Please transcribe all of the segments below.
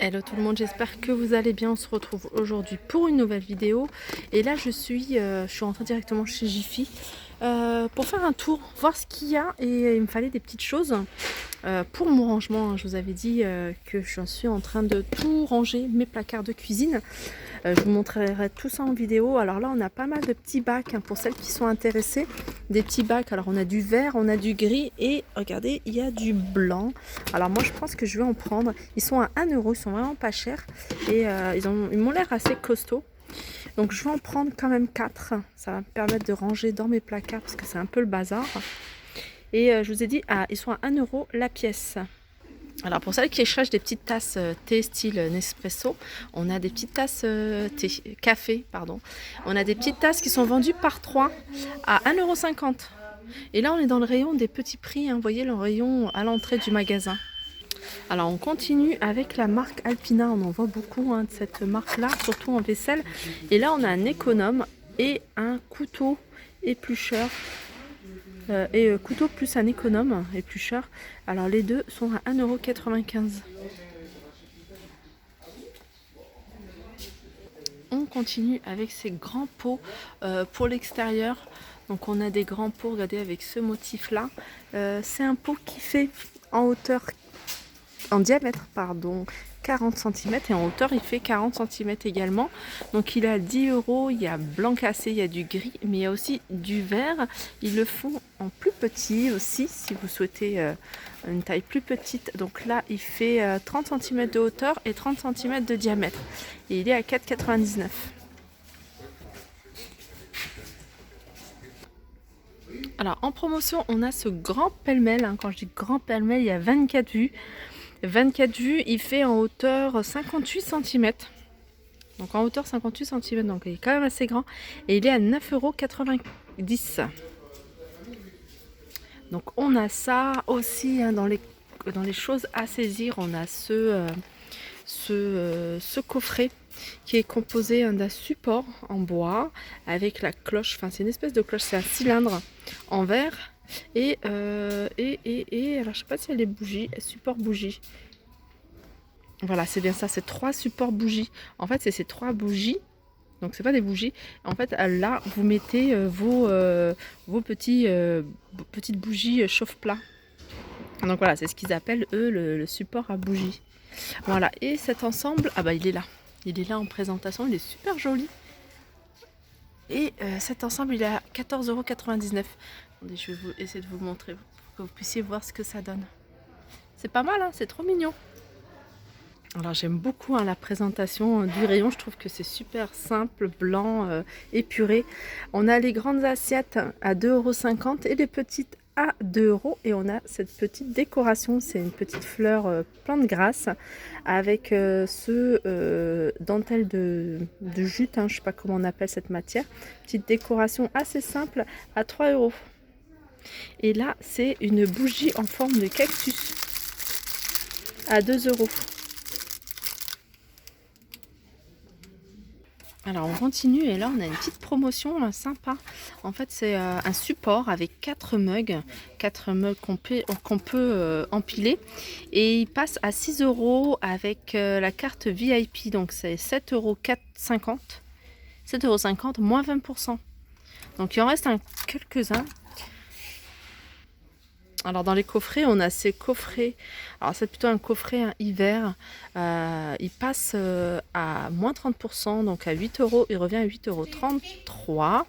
Hello tout le monde, j'espère que vous allez bien. On se retrouve aujourd'hui pour une nouvelle vidéo. Et là je suis rentrée directement chez Jiffy pour faire un tour, voir ce qu'il y a. Et il me fallait des petites choses pour mon rangement. Je vous avais dit que je suis en train de tout ranger, mes placards de cuisine. Je vous montrerai tout ça en vidéo. Alors là on a pas mal de petits bacs pour celles qui sont intéressées. Des petits bacs, alors on a du vert, on a du gris et regardez, il y a du blanc. Alors moi je pense que je vais en prendre. Ils sont à 1 euro, ils sont vraiment pas chers et ils m'ont l'air assez costauds. Donc je vais en prendre quand même 4. Ça va me permettre de ranger dans mes placards parce que c'est un peu le bazar. Et je vous ai dit, ils sont à 1 euro la pièce. Alors pour celles qui cherchent des petites tasses thé style Nespresso, on a des petites tasses café, pardon. On a des petites tasses qui sont vendues par 3 à 1,50 €. Et là on est dans le rayon des petits prix, hein. Vous voyez le rayon à l'entrée du magasin. Alors on continue avec la marque Alpina, on en voit beaucoup de cette marque là, surtout en vaisselle. Et là on a un économe et un couteau éplucheur. Couteau plus un économe éplucheur. Alors les deux sont à 1,95 €. On continue avec ces grands pots pour l'extérieur. Donc on a des grands pots, regardez, avec ce motif là. C'est un pot qui fait en diamètre, pardon, 40 cm et en hauteur il fait 40 cm également. Donc il est à 10 €. Il y a blanc cassé, il y a du gris, mais il y a aussi du vert. Ils le font en plus petit aussi si vous souhaitez une taille plus petite. Donc là il fait 30 cm de hauteur et 30 cm de diamètre et il est à 4,99 €. Alors en promotion on a ce grand pêle-mêle, quand je dis grand pêle-mêle, il y a 24 vues. 24 vues, il fait en hauteur 58 cm. Donc en hauteur 58 cm, donc il est quand même assez grand. Et il est à 9,90 €. Donc on a ça aussi dans les choses à saisir. On a ce coffret qui est composé d'un support en bois avec la cloche. Enfin c'est une espèce de cloche, c'est un cylindre en verre. Et alors je sais pas si elle est bougie, support bougie. Voilà, c'est bien ça, c'est 3 supports bougies. En fait, c'est ces 3 bougies. Donc c'est pas des bougies. En fait, là, vous mettez vos petites bougies chauffe-plat. Donc voilà, c'est ce qu'ils appellent eux le support à bougie. Voilà, et cet ensemble, il est là. Il est là en présentation, il est super joli. Et cet ensemble, il est à 14,99 €. Attendez, je vais essayer de vous montrer pour que vous puissiez voir ce que ça donne. C'est pas mal, c'est trop mignon. Alors j'aime beaucoup la présentation du rayon, je trouve que c'est super simple, blanc, épuré. On a les grandes assiettes à 2,50 € et les petites à 2 € et on a cette petite décoration, c'est une petite fleur plante grasse avec ce dentelle de jute, je ne sais pas comment on appelle cette matière. Petite décoration assez simple à 3 €. Et là c'est une bougie en forme de cactus à 2 €. Alors on continue et là on a une petite promotion sympa. En fait c'est un support avec 4 mugs qu'on peut empiler et il passe à 6 € avec la carte VIP, donc c'est 7,50 €. 7,50 € moins 20%. Donc il en reste quelques-uns. Alors dans les coffrets, on a ces coffrets. Alors c'est plutôt un coffret hiver. Il passe à moins 30%, donc à 8 €. Il revient à 8,33 €.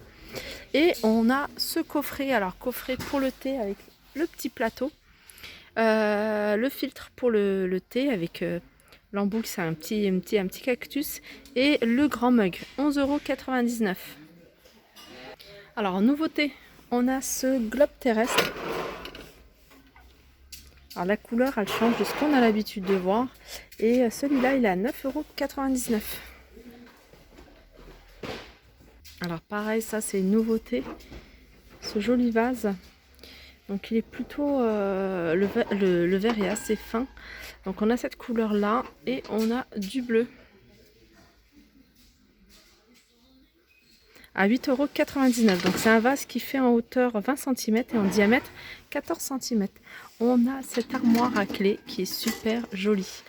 Et on a ce coffret. Alors coffret pour le thé avec le petit plateau. Le filtre pour le thé avec l'embout, c'est un petit cactus. Et le grand mug, 11,99 €. Alors en nouveauté, on a ce globe terrestre. Alors la couleur elle change de ce qu'on a l'habitude de voir et celui-là il est à 9,99 €. Alors pareil, ça c'est une nouveauté, ce joli vase. Donc il est plutôt le vert est assez fin. Donc on a cette couleur là et on a du bleu à 8,99 €. Donc c'est un vase qui fait en hauteur 20 cm et en diamètre 14 cm. On a cette armoire à clé qui est super jolie.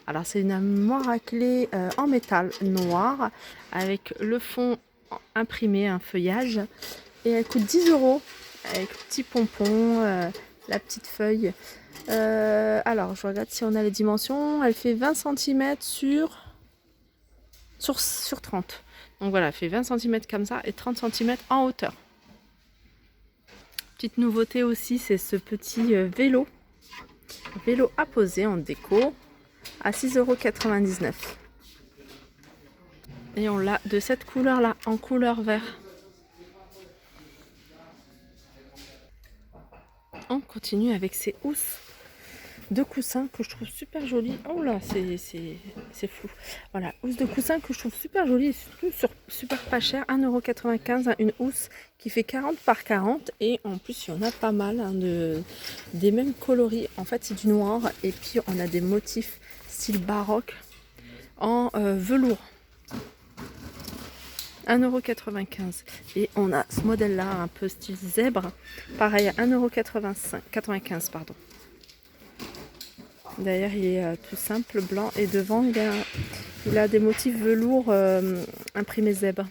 Alors c'est une armoire à clé en métal noir avec le fond imprimé, un feuillage. Et elle coûte 10 € avec le petit pompon, la petite feuille. Alors je regarde si on a les dimensions. Elle fait 20 cm sur 30. Donc voilà, elle fait 20 cm comme ça et 30 cm en hauteur. Petite nouveauté aussi, c'est ce petit vélo à poser en déco à 6,99 €. Et on l'a de cette couleur là, en couleur vert. On continue avec ces housses de coussins que je trouve super jolies. Oh là, c'est flou. Voilà, housse de coussins que je trouve super jolie et surtout super pas cher. 1,95 € une housse qui fait 40 par 40. Et en plus, il y en a pas mal hein, des mêmes coloris. En fait, c'est du noir. Et puis, on a des motifs style baroque en velours. 1,95 € et on a ce modèle là un peu style zèbre, pareil à 1,95 €, pardon. D'ailleurs il est tout simple, blanc, et devant il a des motifs velours imprimés zèbre.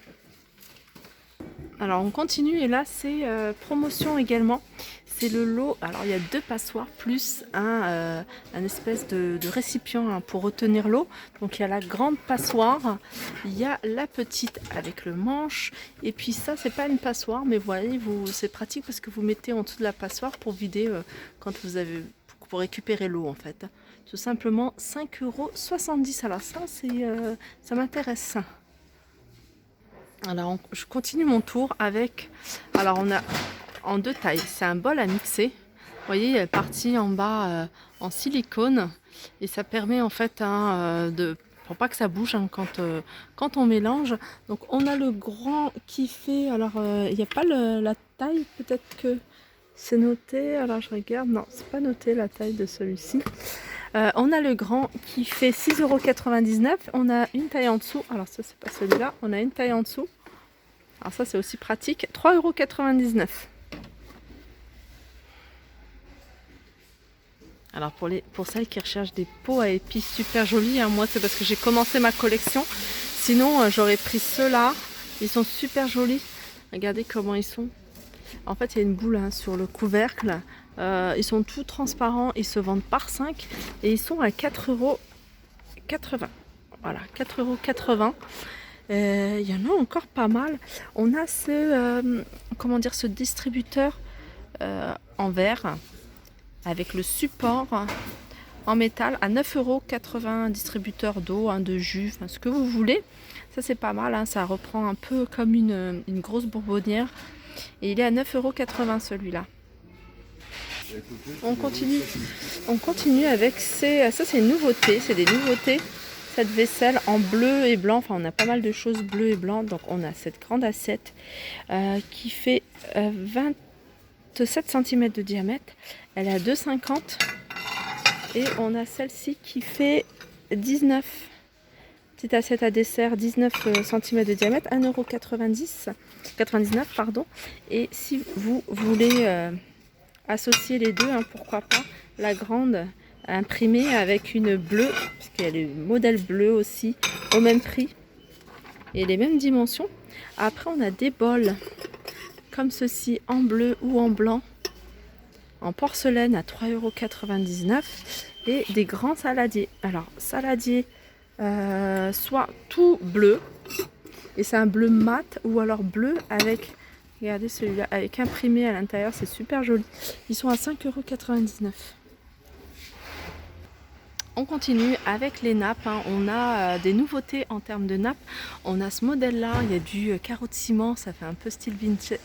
Alors on continue et là c'est promotion également. C'est le lot, alors il y a 2 passoires plus un espèce de récipient hein, pour retenir l'eau. Donc il y a la grande passoire, il y a la petite avec le manche, et puis ça c'est pas une passoire, mais voyez, c'est pratique parce que vous mettez en dessous de la passoire pour vider quand vous avez, pour récupérer l'eau en fait. Tout simplement 5,70 €. Alors ça m'intéresse. Alors je continue mon tour avec, alors on a en 2 tailles, c'est un bol à mixer. Vous voyez, il y a partie en bas en silicone et ça permet en fait pour pas que ça bouge hein, quand on mélange. Donc on a le grand qui fait, alors il n'y a pas la taille, peut-être que c'est noté, alors je regarde, non c'est pas noté la taille de celui-ci. On a le grand qui fait 6,99 €. On a une taille en dessous. Alors ça c'est pas celui-là. On a une taille en dessous. Alors ça c'est aussi pratique. 3,99 €. Alors pour celles qui recherchent des pots à épices super jolis, hein, moi c'est parce que j'ai commencé ma collection. Sinon j'aurais pris ceux-là. Ils sont super jolis. Regardez comment ils sont. En fait il y a une boule hein, sur le couvercle. Ils sont tout transparents, ils se vendent par 5 et ils sont à 4,80 €. Voilà, 4,80 €. Il y en a encore pas mal. On a ce distributeur en verre avec le support en métal à 9,80 €. Distributeur d'eau, hein, de jus, enfin, ce que vous voulez. Ça c'est pas mal, hein, ça reprend un peu comme une grosse bonbonnière. Et il est à 9,80 € celui-là. On continue avec ça c'est une nouveauté, c'est des nouveautés, cette vaisselle en bleu et blanc, enfin on a pas mal de choses bleu et blanc. Donc on a cette grande assiette qui fait 27 cm de diamètre, elle est à 2,50 €. Et on a celle-ci qui fait 19, petite assiette à dessert, 19 cm de diamètre, 1,99 €, pardon. Et si vous voulez associer les deux, hein, pourquoi pas, la grande imprimée avec une bleue, puisqu'il y a le modèle bleu aussi au même prix et les mêmes dimensions. Après on a des bols comme ceci en bleu ou en blanc, en porcelaine à 3,99 € et des grands saladiers. Alors saladier soit tout bleu et c'est un bleu mat, ou alors bleu avec, regardez celui-là, avec imprimé à l'intérieur, c'est super joli. Ils sont à 5,99 €. On continue avec les nappes, hein. On a des nouveautés en termes de nappes. On a ce modèle-là, il y a du carreau de ciment, ça fait un peu style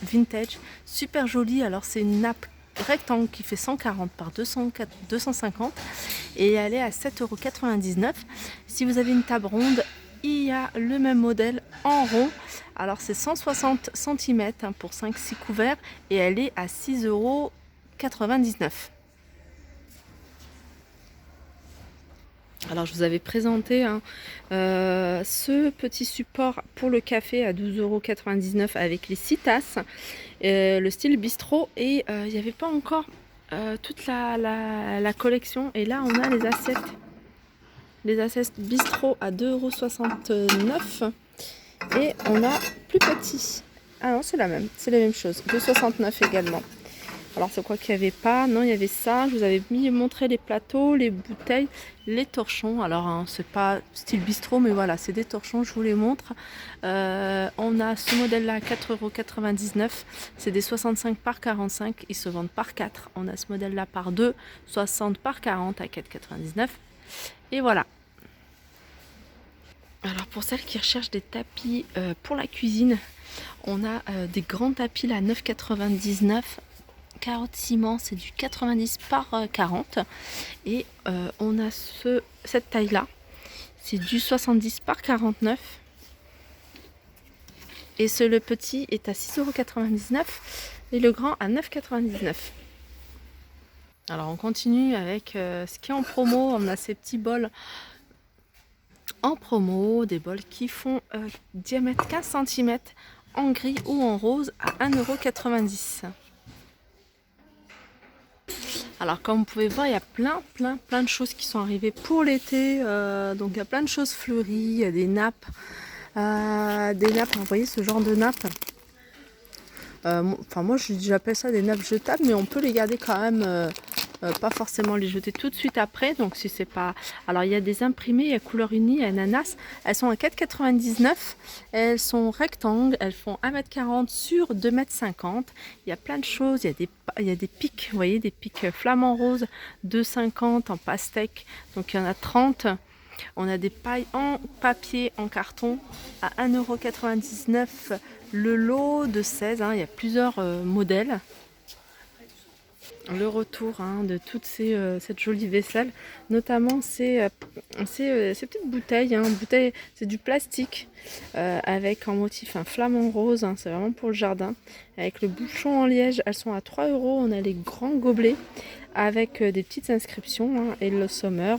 vintage, super joli. Alors c'est une nappe rectangle qui fait 140 par 250 et elle est à 7,99 €. Si vous avez une table ronde, il y a le même modèle en rond. Alors c'est 160 cm hein, pour 5-6 couverts et elle est à 6,99 €. Alors je vous avais présenté hein, ce petit support pour le café à 12,99 € avec les 6 tasses, le style bistrot, et il n'y avait pas encore toute la collection. Et là on a les assiettes bistrot à 2,69 €. Et on a plus petit. Ah non, c'est la même, c'est la même chose. 2,69 € également. Alors c'est quoi qu'il n'y avait pas? Non, il y avait ça. Je vous avais montré les plateaux, les bouteilles, les torchons. Alors hein, c'est pas style bistrot, mais voilà, c'est des torchons, je vous les montre. On a ce modèle-là à 4,99 €. C'est des 65 par 45. Ils se vendent par 4. On a ce modèle-là par 2, 60 par 40 à 4,99 €. Et voilà. Alors pour celles qui recherchent des tapis pour la cuisine, on a des grands tapis là à 9,99 €. Carotte ciment, c'est du 90 par 40. Et on a cette taille là, c'est du 70 par 49. Et le petit est à 6,99 € et le grand à 9,99 €. Alors on continue avec ce qui est en promo. On a ces petits bols en promo, des bols qui font diamètre 15 cm en gris ou en rose à 1,90 €. Alors comme vous pouvez voir, il y a plein de choses qui sont arrivées pour l'été. Donc il y a plein de choses fleuries, il y a des nappes. Vous voyez ce genre de nappes. Enfin moi j'appelle ça des nappes jetables, mais on peut les garder quand même. Pas forcément les jeter tout de suite après. Donc si c'est pas... Alors il y a des imprimés, il y a couleur unie, ananas. Elles sont à 4,99 €. Elles sont rectangles, elles font 1,40 m sur 2,50 m. Il y a plein de choses. Il y a des pics, vous voyez, des pics flamants roses, 2,50 € en pastèque. Donc il y en a 30. On a des pailles en papier, en carton à 1,99 € le lot de 16. Il y a plusieurs modèles. Le retour de toute cette jolie vaisselle, notamment ces petites bouteilles. Bouteilles, c'est du plastique avec en motif un flamant rose. C'est vraiment pour le jardin. Avec le bouchon en liège, elles sont à 3 €. On a les grands gobelets avec des petites inscriptions. Et le Sommer,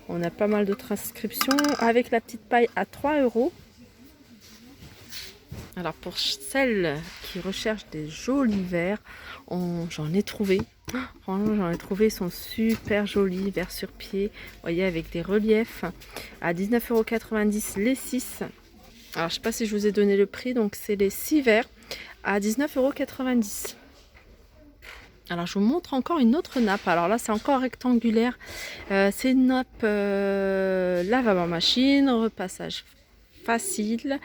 on a pas mal d'autres inscriptions avec la petite paille à 3 €. Alors pour celles qui recherchent des jolis verres, j'en ai trouvé. Franchement, j'en ai trouvé, ils sont super jolis, verres sur pied, vous voyez, avec des reliefs à 19,90 € les 6. Alors je sais pas si je vous ai donné le prix, donc c'est les 6 verres à 19,90 €. Alors je vous montre encore une autre nappe. Alors là c'est encore rectangulaire. C'est une nappe lavabo machine, repassage facile,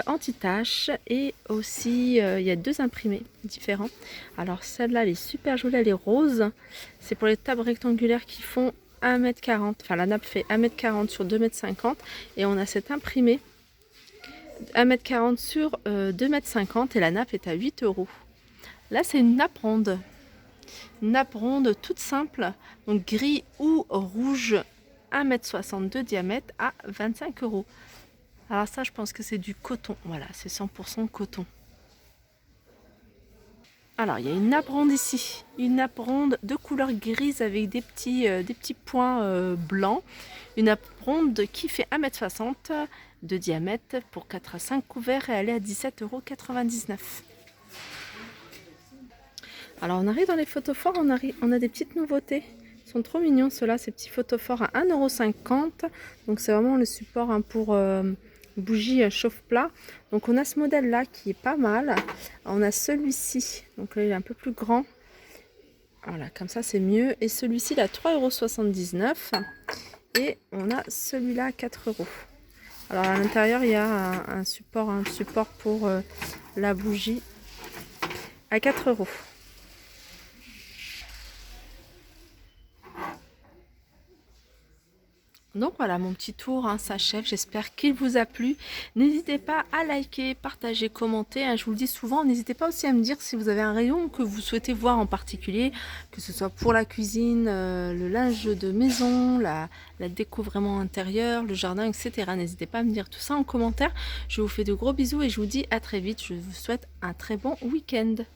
anti-tache, et aussi il y a 2 imprimés différents. Alors celle-là elle est super jolie, elle est rose. C'est pour les tables rectangulaires qui font 1,40 m. Enfin la nappe fait 1,40 m sur 2,50 m. Et on a cet imprimé 1,40 m sur 2,50 m et la nappe est à 8 €. Là c'est une nappe ronde. Nappe ronde toute simple, donc gris ou rouge, 1,62 m diamètre à 25 €. Alors ça, je pense que c'est du coton. Voilà, c'est 100% coton. Alors, il y a une nappe ronde ici. Une nappe ronde de couleur grise avec des petits points blancs. Une nappe ronde qui fait 1,60 m de diamètre pour 4 à 5 couverts et elle est à 17,99 €. Alors, on arrive dans les photophores. On a des petites nouveautés. Ils sont trop mignons, ceux-là, ces petits photophores à 1,50 €. Donc, c'est vraiment le support pour... bougie chauffe-plat. Donc on a ce modèle là qui est pas mal. On a celui-ci, donc là il est un peu plus grand. Voilà, comme ça c'est mieux. Et celui-ci il a 3,79 €. Et on a celui-là à 4 €. Alors à l'intérieur il y a un support pour la bougie à 4 €. Donc voilà, mon petit tour s'achève, j'espère qu'il vous a plu. N'hésitez pas à liker, partager, commenter. Je vous le dis souvent, n'hésitez pas aussi à me dire si vous avez un rayon que vous souhaitez voir en particulier, que ce soit pour la cuisine, le linge de maison, la déco vraiment intérieure, le jardin, etc. N'hésitez pas à me dire tout ça en commentaire. Je vous fais de gros bisous et je vous dis à très vite. Je vous souhaite un très bon week-end.